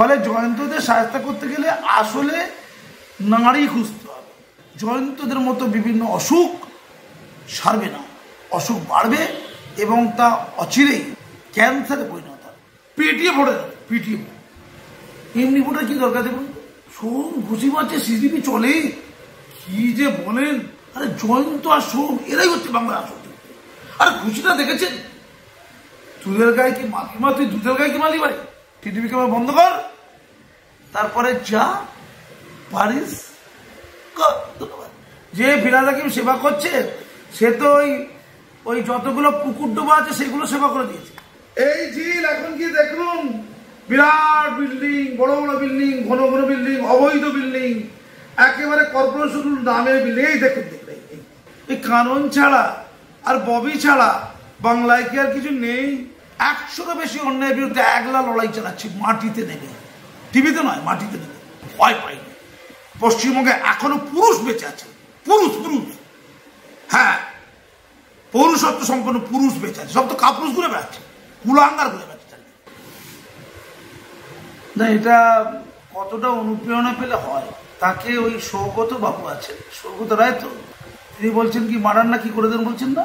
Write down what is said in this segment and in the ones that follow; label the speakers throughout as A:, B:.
A: ফলে জয়ন্তদের সাহায্য করতে গেলে আসলে নারী খুঁজতে হবে। জয়ন্তদের মতো বিভিন্ন অসুখ সারবে না, অসুখ বাড়বে এবং তা অচিরেই ক্যান্সারে পরিণত হবে, পেটিয়ে পড়ে যাবে, পিটিয়ে পড়ে। এমনি পড়ে কি দরকার দেখুন, সোম ঘুষি মারছে, সিসিটিভি চলে, কি যে বলেন। আরে জয়ন্ত আর সোম এরাই হচ্ছে বাংলার আসল। আরে ঘুষিটা দেখেছেন, দুধের গায়ে কি মালিমা, তুই দুধের গায়ে কি মালি ভাই, টিভি ক্যামেরা বন্ধ কর, তারপরে যা পারিস কর। যে ফিরাদ হাকিম সেবা করছে সে তো ওই যতগুলো পুকুর ডোবা আছে সেগুলো সেবা করে দিয়েছে। এই ঝিল এখন কি দেখুন, বিরাট বিল্ডিং, বড় বড় বিল্ডিং, ঘন ঘন বিল্ডিং, অবৈধ বিল্ডিং, একেবারে কর্পোরেশন নামের বিল্ডিং। এই দেখুন, এই কানন ছাড়া আর ববি ছাড়া বাংলায় কি আর কিছু নেই? 100টা বেশি অন্যায়ের বিরুদ্ধে একলা লড়াই চালাচ্ছি, মাটিতে নেবে, টিভিতে নয়, মাটিতে নেবে, ভয় পাইনি। পশ্চিমবঙ্গে এখনো পুরুষ বেঁচে আছে, পুরুষ, হ্যাঁ, পৌরুষত্ব সম্পন্ন পুরুষ বেঁচে আছে, সব তো কাপুরুষ ঘুরে বেড়াচ্ছে, কুলাঙ্গার ঘুরে বেড়াচ্ছে। না, এটা কতটা অনুপ্রেরণা পেলে হয়। তাকে ওই সৌগত বাবু আছে, সৌগত রায়, তো তিনি বলছেন কি মারান না কি করে দেন বলছেন না,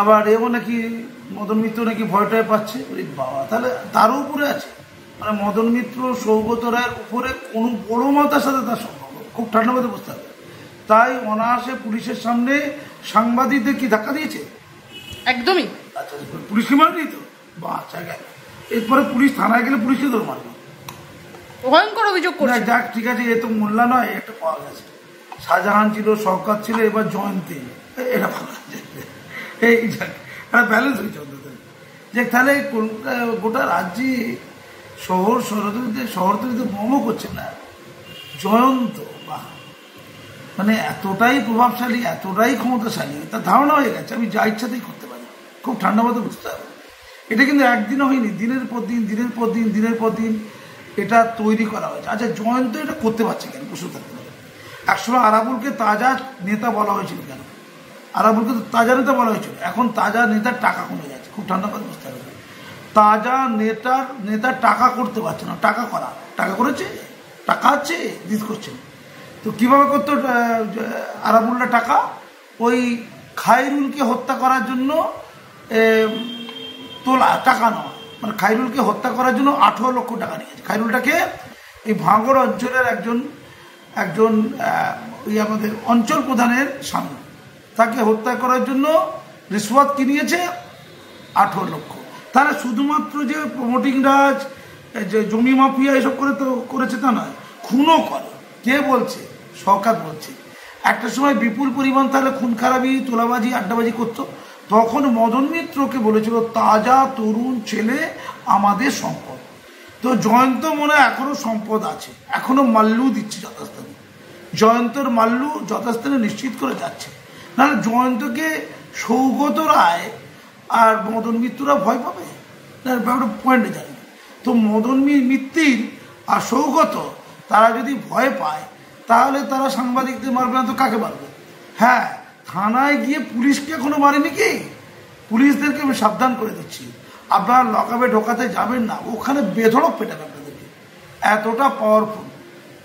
A: আবার এও নাকি মদন মিত্র নাকি ভয়টায় পাচ্ছে। ওই বাবা, তাহলে তারও উপরে আছে, মানে মদন মিত্র সৌগত রায়ের উপরে কোনো বড় মাতার সাথে তার সম্পর্ক খুব ঠান্ডা মধ্যে বুঝতে হবে। তাই অনায়াসে পুলিশের সামনে সাংবাদিকদের কি ধাক্কা দিয়েছে, একদমই। আচ্ছা, পুলিশকে মারেনি তো, বাচ্চা গেল। এরপরে পুলিশ থানায় গেলে পুলিশকে তোর মারবে, ভয়ঙ্কর অভিযোগ করে। যাক, ঠিক আছে, এ তো মোল্লা নয়, একটা পাওয়া গেছে। শাহজাহান ছিল, শওকত ছিল, এবার জয়ন্তী, এটা ভালো, এই যাক, একটা ব্যালেন্স হয়েছে অন্তত। যে তাহলে গোটা রাজ্যে শহরতলিতে বোমও করছে না জয়ন্ত, বাহ, মানে এতটাই প্রভাবশালী, এতটাই ক্ষমতাশালী, তার ধারণা হয়ে গেছে আমি যা ইচ্ছাতেই করতে পারি। খুব ঠান্ডা মতো বুঝতে হবে। এটা কিন্তু একদিনও হয়নি, দিনের পর দিন এটা তৈরি করা হয়েছে। আচ্ছা, জয়ন্ত এটা করতে পারছে কেন? প্রশ্ন থাকতে পারে। একসময় আরাবুলকে তাজা নেতা বলা হয়েছিল কেন? আরাবুলকে তো তাজা নেতা বলা হয়েছিল, এখন তাজা নেতার টাকা কমে যাচ্ছে। খুব ঠান্ডা কথা বুঝতে হবে। তাজা নেতার টাকা করতে পারছে না, টাকা করেছে, টাকা আছে, দিস করছে। তো কিভাবে করতো আরাবুল্লাহ টাকা? ওই খায়রুলকে হত্যা করার জন্য তোলা টাকা নয়, মানে খায়রুলকে হত্যা করার জন্য 18 লক্ষ টাকা নিয়েছে। খায়রুলটাকে এই ভাঙড় অঞ্চলের একজন ওই আমাদের অঞ্চল প্রধানের স্বামী, তাকে হত্যা করার জন্য রিশওয়াত কি নিয়েছে? 18 লক্ষ। তাহলে শুধুমাত্র যে প্রমোটিং রাজ, যে জমি মাফিয়া এসব করে তো করেছে তা নয়, খুনও করে। কে বলছে? শওকত বলছে। একটা সময় বিপুল পরিমাণ তাহলে খুন খারাপি, তোলাবাজি, আড্ডাবাজি করতো। তখন মদন মিত্রকে বলেছিল তাজা তরুণ ছেলে আমাদের সম্পদ। তো জয়ন্ত মনে হয় এখনো সম্পদ আছে, এখনো মাল্লু দিচ্ছে যথাস্থানে, জয়ন্তর মাল্লু যথাস্থানে নিশ্চিত করে যাচ্ছে। নাহলে জয়ন্তকে সৌগত রায় আর মদন মিত্ররা ভয় পাবে না, ব্যাপারটা পয়েন্টে জানি। তো মদন মিত্তির আর সৌগত তারা যদি ভয় পায় তাহলে তারা সাংবাদিকদের মারবে না তো কাকে মারবে? হ্যাঁ, থানায় গিয়ে পুলিশকে এখনো মারেনি কি? পুলিশদেরকে আমি সাবধান করে দিচ্ছি, আপনারা লকআপে ঢোকাতে যাবেন না, ওখানে বেধড়ক পেটাবে আপনাদেরকে, এতটা পাওয়ারফুল।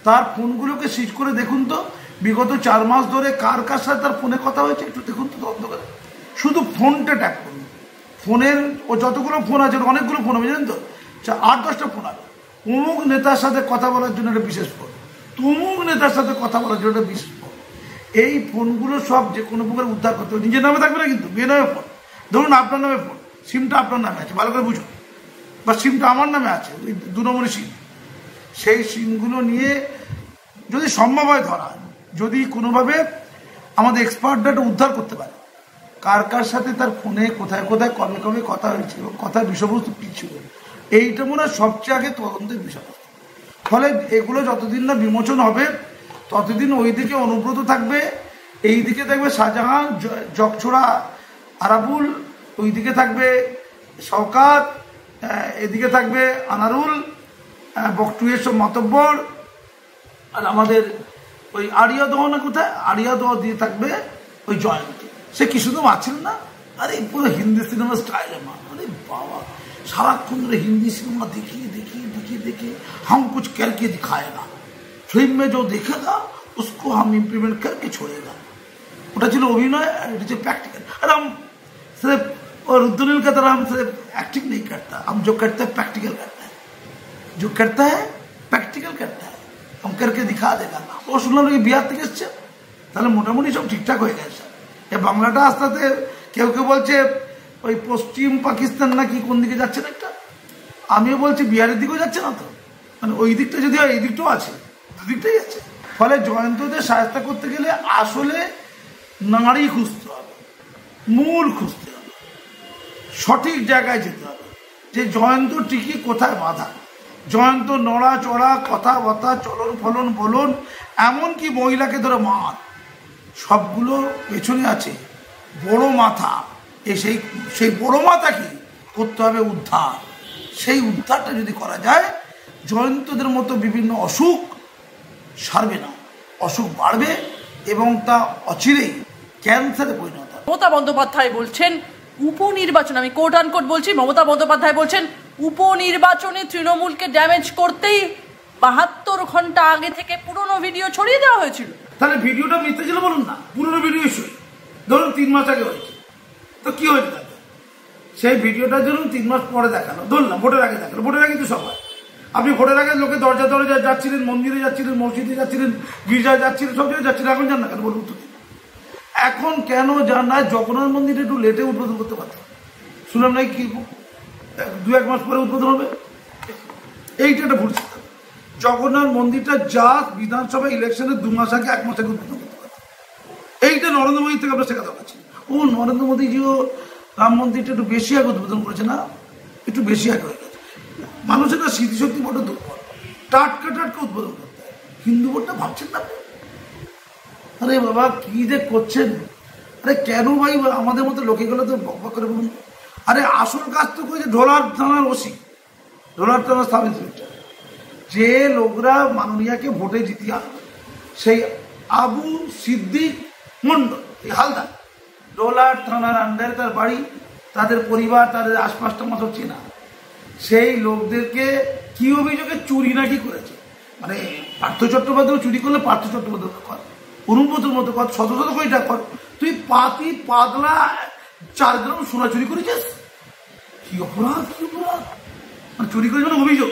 A: তার ফোনগুলোকে সিজ করে দেখুন তো, বিগত 4 মাস ধরে কার সাথে তার ফোনে কথা হয়েছে একটু দেখুন তো, তদন্ত করে। শুধু ফোনটা ট্যাগ করুন, ফোনের ও যতগুলো ফোন আছে, অনেকগুলো ফোন হবে জানেন তো, 8-10টা ফোন আছে। অমুক নেতার সাথে কথা বলার জন্য একটা বিশেষ ফোন, তুমুক নেতার সাথে কথা বলার জন্য একটা বিশেষ ফোন। এই ফোনগুলো সব যে কোনো প্রকার উদ্ধার করতে হবে। নিজের নামে থাকবে না কিন্তু, বিয়ে নামে ফোন। ধরুন আপনার নামে ফোন, সিমটা আপনার নামে আছে, ভালো করে বুঝুন, বা সিমটা আমার নামে আছে, ওই 2 নম্বরের সিম। সেই সিমগুলো নিয়ে যদি সম্ভব হয় ধরা, যদি কোনোভাবে আমাদের এক্সপার্টরা এটা উদ্ধার করতে পারে, কার সাথে তার ফোনে কোথায় কবে কথা হয়েছে, কথার বিষয়বস্তু কী ছিল, এইটা মনে হয় সবচেয়ে আগে তদন্তের বিষয়বস্তু। ফলে এগুলো যতদিন না বিমোচন হবে ততদিন ওই দিকে অনুব্রত থাকবে, এই দিকে থাকবে শাহজাহান, জগছোড়া আরাবুল, ওই দিকে থাকবে শওকত, এদিকে থাকবে আনারুল, বকটুয়ের সব মাতব্বর, আর আমাদের ওই আরিয়াদহ না কোথায়, আরিয়াদহ দিয়ে থাকবে ওই জয়ন্ত। সে কি শুধু মারছিল না, আরে পুরো হিন্দি সিনেমা স্টাইলে মা, আরে বাবা, সারাক্ষণ ধরে হিন্দি সিনেমা দেখিয়ে देखे हम कुछ करके दिखाएगा, फिल्म में जो देखेगा उसको हम इम्प्लीमेंट करके छोड़ेगा। ওটা ছিল অভিনয়, এটা ছিল प्रैक्टिकल। और हम सिर्फ और रुद्रनील का तरह हम सिर्फ एक्टिंग नहीं करता, हम जो करते हैं प्रैक्टिकल करता है, जो करता है प्रैक्टिकल करता है, हम करके दिखा देगा। ও শুনলাম নাকি বিহার থেকে এসছে, তাহলে মোটামুটি সব ঠিকঠাক হয়ে গেছে। এই বাংলাটা আস্তে আস্তে কেউ কেউ বলছে ওই পশ্চিম পাকিস্তান নাকি কোন দিকে যাচ্ছে না একটা, আমিও বলছি বিহারের দিকেও যাচ্ছে না তো, মানে ওই দিকটা যদি হয় এই দিকটাও আছে, দুদিকটাই আছে। ফলে জয়ন্তদের সাহায্য করতে গেলে আসলে নারী খুঁজতে হবে, মূল খুঁজতে হবে, সঠিক জায়গায় যেতে হবে যে জয়ন্ত টিকি কোথায় বাধা। জয়ন্ত নড়াচড়া, কথাবার্তা, চলন ফলন বলুন, এমনকি মহিলাকে ধরে মার, সবগুলো পেছনে আছে বড় মাথা। সেই বড় মাথা কি করতে হবে? উদ্ধার। সেই উদ্ধারটা যদি করা যায়, জয়ন্তদের মতো বিভিন্ন অসুখ সারবে না, অসুখ বাড়বে এবং তা অচিরেই ক্যান্সারে পরিণত হবে।
B: মমতা বন্দ্যোপাধ্যায় বলছেন উপনির্বাচন, আমি কোট আনকোট বলছি, মমতা বন্দ্যোপাধ্যায় বলছেন উপনির্বাচনে তৃণমূলকে ড্যামেজ করতেই 72 ঘন্টা আগে থেকে পুরনো ভিডিও ছড়িয়ে দেওয়া হয়েছিল।
A: তাহলে ভিডিওটা মিথ্যে ছিল বলুন না, পুরনো ভিডিও সই ধরুন 3 মাস আগে হয়েছে, তো কি হয়েছে তাতে? সেই ভিডিওটা ধরুন 3 মাস পরে দেখানো, ধরলাম ভোটের আগে দেখানো। ভোটের আগে তো সবাই, আপনি ভোটের আগে লোকে দরজা দরজা যাচ্ছিলেন, মন্দিরে যাচ্ছিলেন, মসজিদে যাচ্ছিলেন, গির্জায় যাচ্ছিলেন, সব জায়গায় যাচ্ছিলেন, এখন যান না কেন বলুন তো? এখন কেন যান না? জগন্নাথ মন্দিরে একটু লেটে উদ্বোধন করতে পারতেন, শুনলাম নাকি কি 2-1 মাস পরে উদ্বোধন হবে। এইটা একটা ভুল ছিল। জগন্নাথ মন্দিরটা যা বিধানসভা ইলেকশনের 2 মাস আগে 1 মাস আগে উদ্বোধন করতে পারে। এইটা নরেন্দ্র মোদী থেকে আমরা শেখা দরকার ছিল। ও নরেন্দ্র মোদীজিও রাম মন্দিরটা একটু বেশি আগে উদ্বোধন করেছে না, একটু বেশি আগে হয়ে গেছে। মানুষের না স্মৃতিশক্তি বড় দুর্বল, টাটকা টাটকা উদ্বোধন করতে হয়। হিন্দু ভোটটা ভাবছেন না? আরে বাবা কি যে করছেন, আরে কেন ভাই আমাদের মতো লোকেগুলো তো বকবক করে বলুন। আরে আসল কাজ তো করেছে ঢোলার থানার ওসি, ঢোলার থানার সাব ইন্সপেক্টর, যে লোকরা মাননীয়াকে ভোটে জিতিয়ে আনবে, সেই আবু সিদ্দিক মন্ডল, এই হালদার, ঢোলার থানার আন্ডারে তার বাড়ি, তাদের পরিবার, তাদের আশপাশটা মতো চেনা। সেই লোকদেরকে কি অভিযোগে চুরি নাকি করেছে, মানে পার্থ চট্টোপাধ্যায় চুরি করলে পার্থ চট্টোপাধ্যায় কর, অরুণপতির মতো কর, শত শত কোটি টাকা কর, তুই পাতি পাগলা 4 গ্রাম সোনা চুরি করেছিস, কি অপরাধ, কি অপরাধ, মানে চুরি করে যেন অভিযোগ,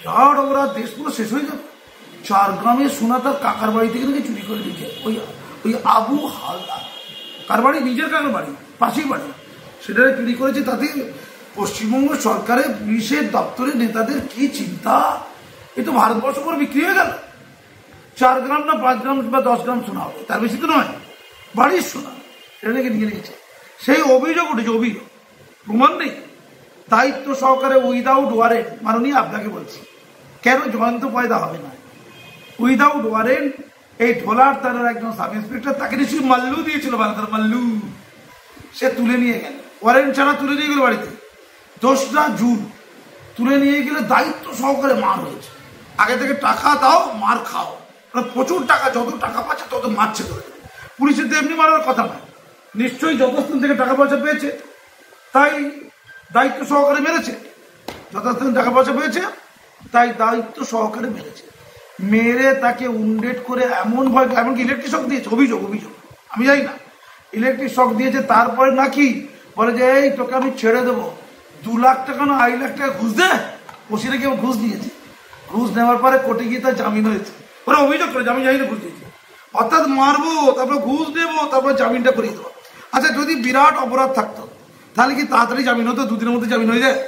A: বিরাট অপরাধ, দেশ পুরো শেষ হয়ে যাবে। 4 গ্রামের সোনা তার কাকার বাড়ি থেকে নাকি চুরি করে দিয়েছে ওই আবু হালদার, কার বাড়ি? নিজের কাকার বাড়ি, পাশেই বাড়ি, সেটা চুরি করেছে। তাতে পশ্চিমবঙ্গ সরকারের পুলিশের দপ্তরের নেতাদের কি চিন্তা, এ তো ভারতবর্ষ করে বিক্রি হয়ে গেল। 4 গ্রাম না 5 গ্রাম বা 10 গ্রাম সোনা হবে, তার বেশি তো নয়, বাড়ির সোনা, সেটা নাকি নিয়ে নিয়েছে। সেই অভিযোগ উঠেছে, অভিযোগ, প্রমাণ নেই। দায়িত্ব সহকারে উইদাউট ওয়ারেন্ট, মাননীয় আপনাকে বলছি, কেন জয়ন্ত পয়দা হবে না? উইদাউট ওয়ারেন্ট এই ঢোলার থানার একজন সাব ইন্সপেক্টর, তাকে নিশ্চয়ই মাল্লু দিয়েছিল, ভারতের মাল্লু, সে তুলে নিয়ে গেল, ওয়ারেন্ট ছাড়া তুলে নিয়ে গেল বাড়িতে। 2রা জুন তুলে নিয়ে গেলে দায়িত্ব সহকারে মার হয়েছে। আগে থেকে টাকা দাও, মার খাও, প্রচুর টাকা, যত টাকা পাচ্ছে তত মারছে ধরে। পুলিশের তো এমনি মারার কথা নয়, নিশ্চয়ই যতক্ষণ থেকে টাকা পয়সা পেয়েছে তাই দায়িত্ব সহকারে মেরেছে, যতক্ষণ টাকা পয়সা পেয়েছে তাই দায়িত্ব সহকারে মেরেছে। মেরে তাকে উন্ডেট করে এমন ভয়, এমনকি ইলেকট্রিক শক দিয়েছে, অভিযোগ, আমি জানি না, ইলেকট্রিক শক দিয়েছে। তারপরে নাকি বলে যে এই তোকে আমি ছেড়ে দেবো, 2 লাখ টাকা না 2.5 লাখ টাকা ঘুষ দে। ওসিরে কেউ ঘুষ নিয়েছে, ঘুষ নেওয়ার পরে কোর্টে গিয়ে তার জামিন হয়েছে। ওরা অভিযোগ করে আমি জানি না ঘুষ দিয়েছে, অর্থাৎ মারবো, তারপরে ঘুষ দেবো, তারপরে জামিনটা করিয়ে দেবো। আচ্ছা, যদি বিরাট অপরাধ থাকতো তাহলে কি তাড়াতাড়ি জামিন হতো? 2 দিনের মধ্যে জামিন হয়ে যায়।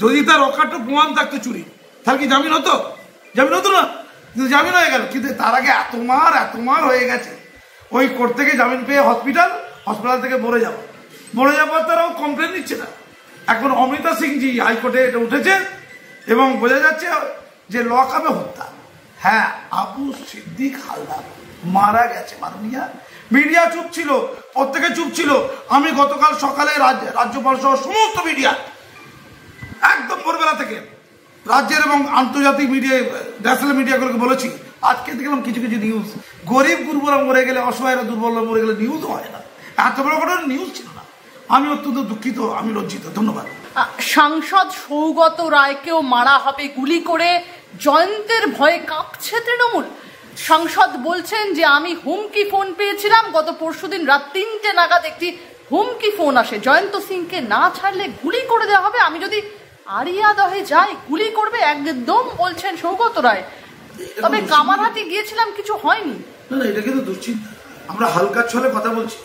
A: যদি তার অকাট্য প্রমাণ থাকতো চুরি, তাহলে কি জামিন হতো? জামিন হতো না, কিন্তু জামিন হয়ে গেল। কিন্তু তার আগে এত মার হয়ে গেছে, ওই কোর্ট থেকে জামিন পেয়ে হসপিটাল থেকে মরে যাওয়ার তারাও কমপ্লেন নিচ্ছে না। এখন অমিতা সিংজি হাইকোর্টে এটা উঠেছে এবং বোঝা যাচ্ছে যে লকআপে হত্যা। হ্যাঁ, আবু সিদ্দিক হালদার মারা গেছে। মাননীয়া মিডিয়া চুপ ছিল, প্রত্যেকে চুপ ছিল। আমি গতকাল সকালে রাজ্যপাল সহ সমস্ত মিডিয়া একদম ভোরবেলা থেকে রাজ্যের এবং আন্তর্জাতিক মিডিয়া, ন্যাশনাল মিডিয়াগুলোকে বলেছি, আজকে দেখলাম কিছু নিউজ, গরিব গুরুবরা মরে গেলে, অসহায়রা দুর্বলরা মরে গেলে নিউজ হয় না। এত বড় কোনো নিউজ ছিল না। আমি অত্যন্ত দুঃখিত, আমি লজ্জিত। ধন্যবাদ।
B: সাংসদ সৌগত রায়কেও মারা হবে গুলি করে, জয়ন্তের ভয়ে কাঁপছে তৃণমূল। সাংসদ বলছেন যে আমি হুমকি ফোন পেয়েছিলাম, গত পরশুদিন রাত 3টে নাগাদ একটি হুমকি ফোন আসে, জয়ন্ত সিংকে না ছাড়লে গুলি করে দেওয়া হবে, আমি যদি আরিয়াদহে যাই গুলি করবে একদম, বলছেন সৌগত রায়। তবে কামারহাটি গিয়েছিলাম, কিছু হয়নি।
A: না না, এটা কিন্তু দুশ্চিন্তা। আমরা হালকা ছলে কথা বলছি,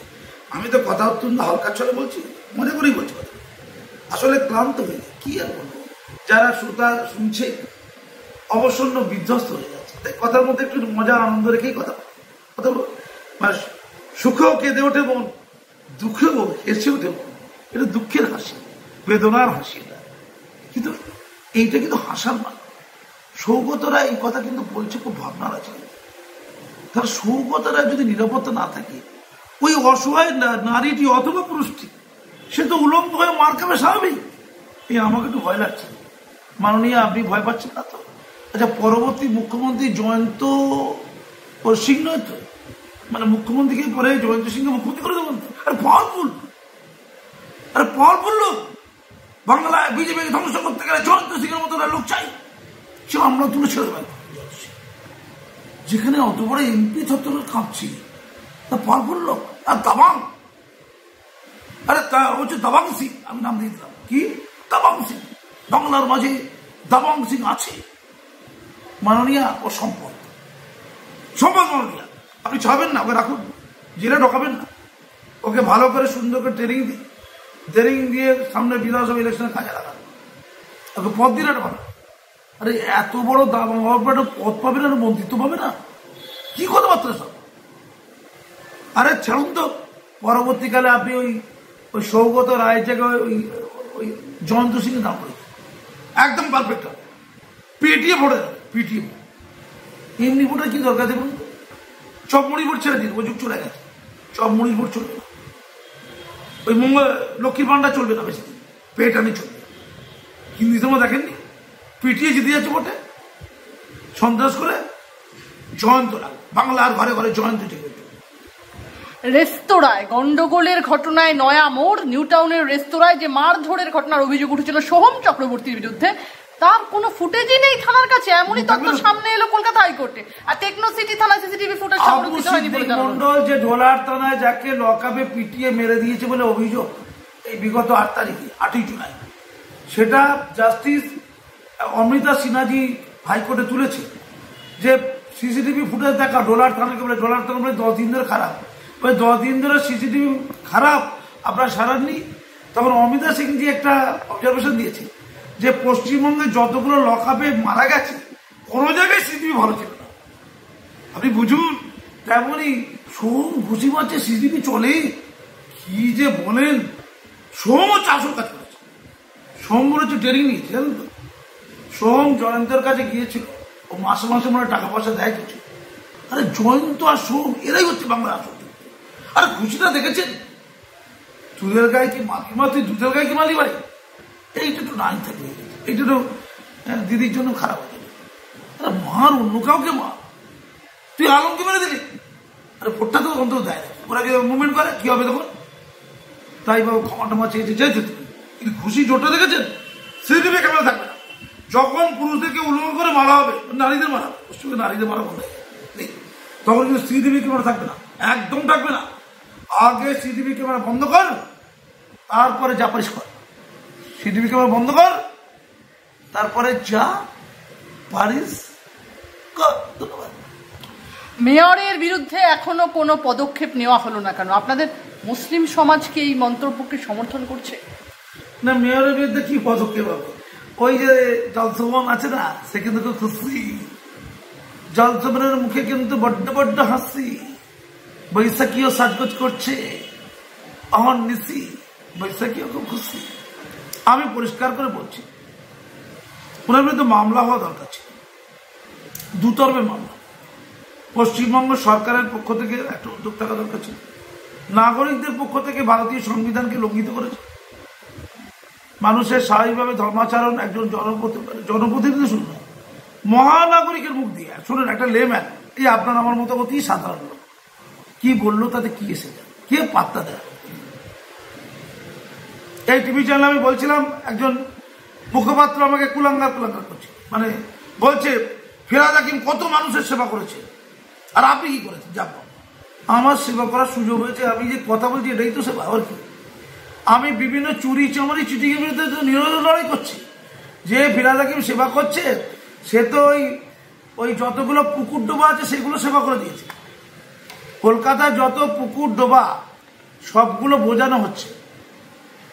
A: আমি তো কথা অত্যন্ত হালকা ছলে বলছি, মনে করেই বলছি কথা। আসলে ক্লান্ত হয়ে যায়, কি আর বলবো, যারা শ্রোতা শুনছে অবসন্ন বিধ্বস্ত হয়ে যাচ্ছে। তাই কথার মধ্যে একটু মজা আনন্দ রেখেই কথা বলবো। মানে সুখেও কেঁদে ওঠে মন, দুঃখেও হেসে ওঠে মন। এটা দুঃখের হাসি, বেদনার হাসি এটা, কিন্তু এইটা কিন্তু হাসার মানে। সৌগতরা এই কথা কিন্তু বলছে খুব ভাবনার আছে। তার সৌগতরা যদি নিরাপত্তা না থাকে, ওই অসহায় নারীটি অথবা পুরুষটি সে তো উলঙ্গ হয়ে মার খাবে স্বাভাবিক। এই আমাকে একটু ভয় লাগছে। মাননীয়, আপনি ভয় পাচ্ছেন না তো? আচ্ছা, পরবর্তী মুখ্যমন্ত্রী জয়ন্ত সিং নয় তো? মানে মুখ্যমন্ত্রীকে পরে জয়ন্ত সিংকে মুখ্যমন্ত্রী করে দেবেন? আরে পাওয়ারফুল লোক, বাংলায় বিজেপিকে ধ্বংস করতে গেলে জয়ন্ত সিং এর মতো লোক চাই, সে আমরা তুলে ছেড়ে দেবেন। যেখানে অত বড় এমপি ছত্র কাঁপছি, তা পাওয়ারফুল লোক। আর তাবাং, আরে হচ্ছে দাবাং সিং, আমি নাম দিয়ে দিলাম, কি দাবাং সিং, বাংলার মাঝে দাবাং সিং আছে। মাননীয়া ও সম্পদ মাননীয়া, আপনি চাবেন না ওকে রাখুন, জেলে ঢোকাবেন না, ওকে ভালো করে সুন্দর করে ট্রেনিং দিয়ে সামনে বিধানসভা ইলেকশনে কাজে লাগান, ওকে পদ দিলে পাবে। আরে এত বড় পদ পাবে না, মন্ত্রিত্ব পাবে না, কি কথাবার্তা সব? আরে ছাড়ুন তো, পরবর্তীকালে আপনি ওই সৌগত রায় জায়গায় ওই জয়ন্ত সিং এর নাম করে একদম পারফেক্ট হবে, পিটিএ ভোটে যাবে, পিটিএ। এমনি ভোটের কি দরকার দেখুন, চপমুড়ি ভোট ছেড়ে দিন, ওই যুগ চলে গেছে, চপমুড়ি ভোট চলবে না, ওই লক্ষ্মীর ভান্ডার চলবে না বেশি দিন, পেট আনি চলবে। হিন্দি সময় দেখেননি, পিটিএ জিতে যাচ্ছে ভোটে, সন্ত্রাস করে জয়ন্ত লাগবে, বাংলার ঘরে ঘরে জয়ন্ত ঠিক।
B: রেস্তোরাঁয় গন্ডগোলের ঘটনায় নয়া মোড়, নিউ টাউনের রেস্তোরাঁয় যে মারধরের ঘটনার অভিযোগ উঠেছিল সোহম চক্রবর্তীর বিরুদ্ধে, তার কোনো ফুটেজই নেই থানার কাছে, এমনই তথ্য সামনে এলো কলকাতা হাইকোর্টে। আর টেকনো সিটি থানায় সিসিটিভি ফুটেজ সংরক্ষিত হয়নি বলে জানা গেল।
A: মন্ডল যে ঢোলার থানায় যাকে লকআপে পিটিয়ে মেরে দিয়েছে বলে অভিযোগ এই বিগত 8 তারিখে 8ই জুলাই, সেটা জাস্টিস অমৃতা সিনহাজি হাইকোর্টে তুলেছে যে সিসিটিভি ফুটেজ দেখা ঢোলার থানাকে বলে, ঢোলার থানা বলে 10 দিন ধরে খারাপ, ওই 10 দিন ধরে সিসিটিভি খারাপ, আপনারা সারাননি। তখন অমিতা সিংজি একটা অবজারভেশন দিয়েছে যে পশ্চিমবঙ্গে যতগুলো লকআপে মারা গেছে কোনো জায়গায় সিসিটিভি ভালো ছিল না। আপনি বুঝুন, তেমনই সোম ঘুষি মারছে, সিসিটিভি চলে, কি যে বলেন। সোমও 400 কাজ করেছে, সোম বলেছে ট্রেনিং নিয়েছে, জানেন তো? সোম জয়ন্তের কাছে গিয়েছিল, ও মাসে মাসে মনে টাকা পয়সা দেয় কিছু। আরে জয়ন্ত আর সোম এরাই হচ্ছে বাংলার আসল। আরে খুশিটা দেখেছেন, দুধের গায়ে কি মালিমা, তুই দুধের গায়ে কি মালি ভাই, এইটা তো নাই থাকবে, এইটা তো দিদির জন্য খারাপ হয়ে যাবে। আরে মার অন্য কাউকে মার, তুই আলমকে মেরে দিলি, আরে ভোটটা তো অন্তত দেয় না, ওরা যে মুভমেন্ট করে কি হবে তখন? তাই বাবা ক্ষমা টমা চেয়েছে, চেয়েছে তুমি, কিন্তু খুশি জোরটা দেখেছেন, সিসিটিভি ক্যামেরা থাকবে না। যখন পুরুষদেরকে উল্লঙ্ঘন করে মারা হবে, নারীদের মারা হবে, পশ্চিমবঙ্গে নারীদের মারা বন্ধ নেই, তখন কিন্তু সিসিটিভি ক্যামেরা থাকবে না, একদম থাকবে না। আগে সিসিটিভি ক্যামেরা বন্ধ কর, তারপরে যা পারিস কর। সিসিটিভি ক্যামেরা বন্ধ কর, তারপরে যা পারিস কর। ধন্যবাদ।
B: মেয়রের বিরুদ্ধে এখনো কোনো পদক্ষেপ নেওয়া হলো না কেন? আপনাদের মুসলিম সমাজ কি এই মন্তব্যকে সমর্থন করছে?
A: না, মেয়রের বিরুদ্ধে কি পদক্ষেপ হবে? ওই যে জলসোমন আছে না, সে কিন্তু খুব খুশি, জলসোমনের মুখে কিন্তু বড্ড বড্ড হাসি, বৈশাখীও সাজগোজ করছে, আমার নিশি বৈশাখীও খুব খুশি। আমি পরিষ্কার করে বলছি, ওনার বিরুদ্ধে মামলা হওয়া দরকার ছিল, দুতরফে মামলা। পশ্চিমবঙ্গ সরকারের পক্ষ থেকে একটা উদ্যোগ থাকা দরকার ছিল, নাগরিকদের পক্ষ থেকে ভারতীয় সংবিধানকে লঙ্ঘিত করেছে। মানুষের স্বাভাবিকভাবে ধর্মাচরণ একজন জনপ্রতিনিধি শুনবেন, মহানাগরিকের মুখ দিয়ে শুনেন, একটা লেম্যান, এই আপনার আমার মতো অতি সাধারণ লোক কি বললো, তাতে কি এসে যায়, কে পাত্তা দেয়? এই টিভি চ্যানেলে আমি বলছিলাম, একজন মুখপাত্র আমাকে কুলাঙ্গার করছে, মানে বলছে ফিরহাদ হাকিম কত মানুষের সেবা করেছে আর আপনি কি করেছেন। যাব আমার সেবা করার সুযোগ হয়েছে, আমি যে কথা বলছি এটাই তো সেবা। আর কি আমি বিভিন্ন চুরি চামারি চিটিংয়ের বিরুদ্ধে তো নিরন্তর লড়াই করছি। যে ফিরহাদ হাকিম সেবা করছে সে তো ওই যতগুলো পুকুর ডোবা আছে সেগুলো সেবা করে দিয়েছে। কলকাতার যত পুকুর ডোবা সবগুলো বোঝানো হচ্ছে,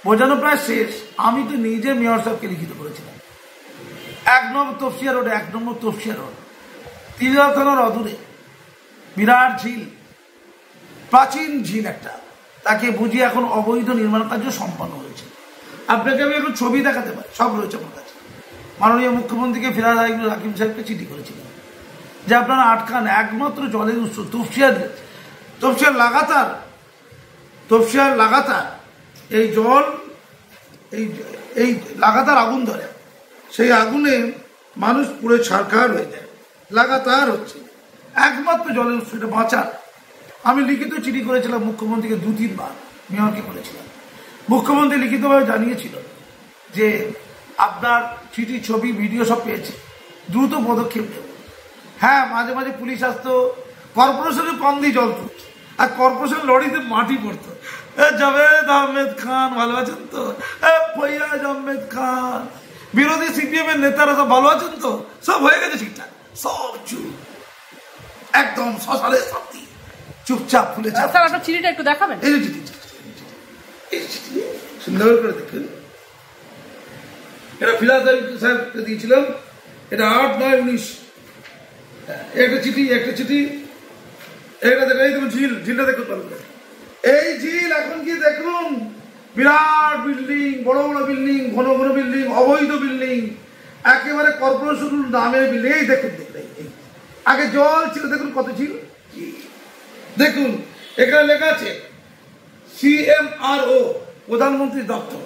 A: বোঝানো প্রায় শেষ। আমি তো নিজে মেয়র সাহেবকে লিখিত করেছিলাম। 1 নম্বর তফসিয়া রোড, 1 নম্বর তফসিয়া রোড, তিলদা থানার অদূরে বিরাট ঝিল, প্রাচীন ঝিল একটা, তাকে বুঝিয়ে এখন অবৈধ নির্মাণ কার্য সম্পন্ন হয়েছে। আপনাকে আমি এখন ছবি দেখাতে পারি, সব রয়েছে আমার কাছে। মাননীয় মুখ্যমন্ত্রীকে ফিরহাদ হাকিম সাহেবকে চিঠি করেছিলেন যে আপনারা আটকান, একমাত্র জলের উৎস তফসিয়ার লাগাতার এই জল এই লাগাতার আগুন ধরে, সেই আগুনে মানুষ পুরো ছারখার হয়ে যায়, লাগাতার হচ্ছে। একমাত্র জলের উৎস এটা বাঁচার। আমি লিখিত চিঠি করেছিলাম মুখ্যমন্ত্রীকে 2-3 বার, মেয়রকে করেছিলাম। মুখ্যমন্ত্রী লিখিতভাবে জানিয়েছিল যে আপনার চিঠি, ছবি, ভিডিও সব পেয়েছে, দ্রুত পদক্ষেপ নেব। হ্যাঁ, মাঝে মাঝে পুলিশ আসতো, কর্পোরেশনের কম দিয়ে জল তুলছে, আর কর্পোরেশন লরিতে মাটি পড়তো। জাভেদ আহমেদ খান ভালো আছেন তো? ফৈয়াজ আহমেদ খান, বিরোধী সিপিএম এর নেতারা সব ভালো আছেন তো? সব হয়ে গেছে ঠিকঠাক, সব চুপ, একদম শ্মশানের শান্তি, চুপচাপ ফুলে চাপ।
B: স্যার আপনার চিঠিটা একটু দেখাবেন?
A: এই যে চিঠি, সুন্দর করে দেখুন। এটা ফিরহাদ সাহেবকে দিয়েছিলাম, এটা 8-9-19 একটা চিঠি। এটা দেখুন, এই দেখুন ঝিলটা দেখুন ভালো করে। এই ঝিল এখন কি দেখুন, বিরাট বিল্ডিং, বড় বড় বিল্ডিং, ঘন ঘন বিল্ডিং, অবৈধ বিল্ডিং, একেবারে কর্পোরেশন নামের বিল্ডিং। এই দেখুন, আগে জল ছিল, দেখুন কত ছিল। দেখুন এখানে লেখা আছে CMRO, প্রধানমন্ত্রী দপ্তর,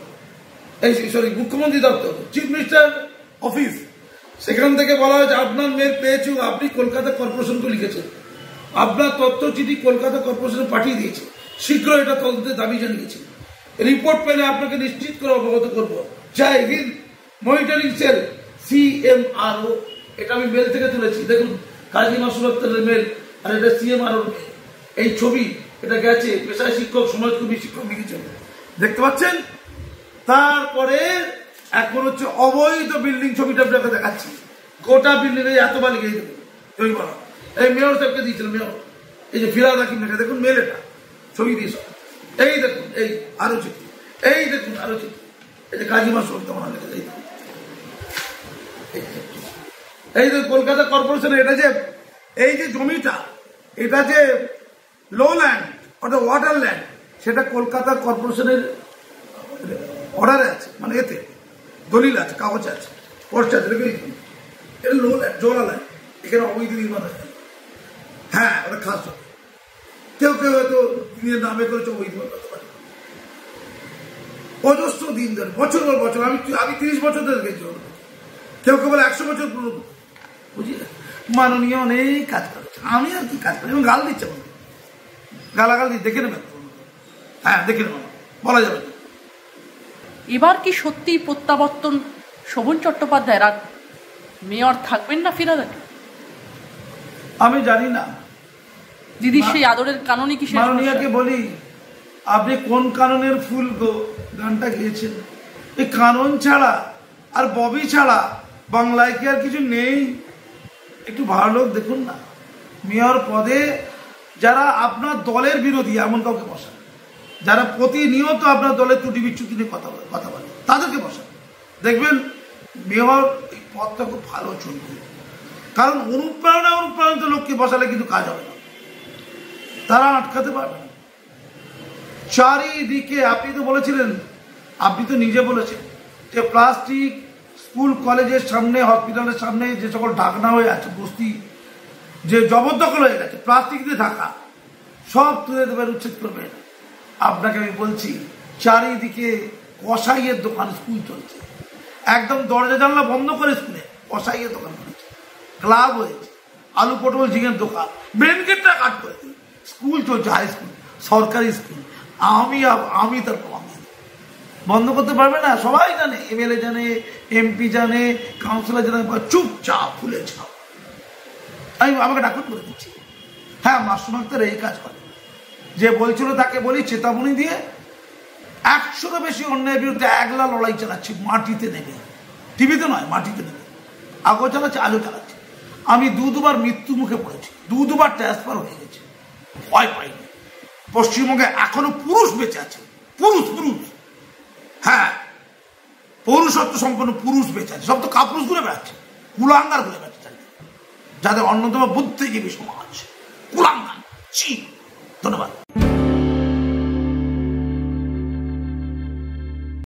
A: মুখ্যমন্ত্রী দপ্তর, চিফ মিনিস্টার অফিস। সেখান থেকে বলা হয়েছে আপনার মেয়ের পেয়েছে, আপনি কলকাতা কর্পোরেশনকে লিখেছেন, আপনার তথ্য চিঠি কলকাতা কর্পোরেশনে পাঠিয়ে দিয়েছে, শীঘ্র এটা তদন্তের দাবি জানিয়েছি, রিপোর্ট পেলে আপনাকে নিশ্চিত করে অবগত করবো। জয় হিন্দ মনিটরিং সেল CMRO। এটা আমি মেল থেকে তুলেছি, দেখুন কাজী মাসুদ আক্তারের মেল, আর এটা CMRO মেল। এই ছবি, এটা গেছে পেশায় শিক্ষক, সমাজকর্মী শিক্ষক লিখেছেন, দেখতে পাচ্ছেন। তারপরে এখন হচ্ছে অবৈধ বিল্ডিং, ছবিটা আপনাকে দেখাচ্ছি। গোটা বিল্ডিং এই এতবার লিখে দেবো, এই মেয়র সাহেবকে দিয়েছিল, মেয়র। এই যে ফিরহাদ হাকিম লেখা, দেখুন মেল, এটা ছবি দিয়েছ। এই দেখুন, এই আরো চিঠি, এই দেখুন আরো চিঠি, এই যে কাজী মাসুদ তোমার লেখা, এই যে কলকাতা কর্পোরেশনের এটা যে এই যে জমিটা, এটা যে লো ল্যান্ড, অর্থাৎ ওয়াটার ল্যান্ড, সেটা কলকাতা কর্পোরেশনের অর্ডারে আছে, মানে এতে দলিল আছে, কাগজ আছে, পোস্ট আছে। এটা লো ল্যান্ড, জোলা ল্যান্ড, এখানে অবৈধ নির্মাণ হয়েছে। হ্যাঁ, ওটা খাস হবে। কেউ হয়তো দিনের নামে করেছে অবৈধ করতে পারে। অজস্র দিন ধরে, বছর পর বছর, আমি 30 বছর ধরে দেখেছি। কেউ বলে 100 বছর পুরনো, বুঝলি। মাননীয় অনেক কাজ করেছে, আমি আর কি কাজ করি, এবং গাল দিচ্ছে, গালাগাল দিয়ে দেখে নেবেন। হ্যাঁ, দেখে নেবেন, বলা যাবে।
B: এবার কি সত্যি প্রত্যাবর্তন শোভন চট্টোপাধ্যায়, আর মেয়র থাকবেন না ফিরহাদ হাকিম?
A: আমি জানি না
B: দিদির সেই আদরের কাননই কি?
A: মাননীয়াকে বলি, আপনি কোন কাননের ফুল গো গানটা গিয়েছেন? এই কানন ছাড়া আর ববি ছাড়া বাংলায় কি আর কিছু নেই? একটু ভালো লোক দেখুন না। মেয়র পদে যারা আপনার দলের বিরোধী এমন কাউকে বসান, যারা প্রতিনিয়ত আপনার দলের ত্রুটি বিচ্যুতি নিয়ে কথা বলে, তাদেরকে বসান। দেখবেন মেয়র এই পদটা খুব ভালো চলবে। কারণ অনুপ্রাণিত লোককে বসালে কিন্তু কাজ হবে না, তারা আটকাতে পারবে না। চারিদিকে আপনি তো বলেছিলেন, আপনি তো নিজে বলেছেন যে প্লাস্টিক স্কুল কলেজের সামনে, হসপিটালের সামনে যে সকল ঢাকনা হয়ে আছে, বস্তি যে জবরদখল হয়ে গেছে, প্লাস্টিক দিয়ে ঢাকা, সব তুলে দেবেন, উচ্ছেদ করবেন। আপনাকে আমি বলছি, চারিদিকে কসাইয়ের দোকান, স্কুল চলছে, একদম দরজা জানলা বন্ধ করে স্কুলে কসাইয়ের দোকান করেছে, ক্লাব হয়েছে, আলু পটল ঝিঙের দোকান, মেন গেটটা কাট করে দিই, স্কুল চলছে, হাই স্কুল, সরকারি স্কুল। আমি তার প্রমাণ দিই, বন্ধ করতে পারবে না, সবাই জানে, এমএলএ জানে, এমপি জানে, কাউন্সিলর জানে, চুপচাপ ফুলে ছাপ। আমি আমাকে ডাকুন করে দিচ্ছি। হ্যাঁ, মাসুম আক্তার এই কাজ করে। যে বলছিল তাকে বলি চেতাবনী দিয়ে 100-র বেশি অন্যায়ের বিরুদ্ধে একলা লড়াই চালাচ্ছি, মাটিতে নেবে, টিভিতে নয়, মাটিতে নেবে। আগেও চালাচ্ছে, আজও চালাচ্ছে। আমি দুবার মৃত্যু মুখে পড়েছি, দুবার ট্রান্সফার হয়ে গেছে, ভয় পাইনি। পশ্চিমবঙ্গে এখনো পুরুষ বেঁচে আছে, পুরুষ, হ্যাঁ, পৌরুষত্ব সম্পন্ন পুরুষ বেঁচে আছে। সব তো কাপুরুষ ঘুরে বেড়াচ্ছে, কুলাঙ্গার ঘুরে বেড়াচ্ছে, যাদের অন্যতম বুদ্ধিজীবী সমাজ, কুলাঙ্গার। ধন্যবাদ।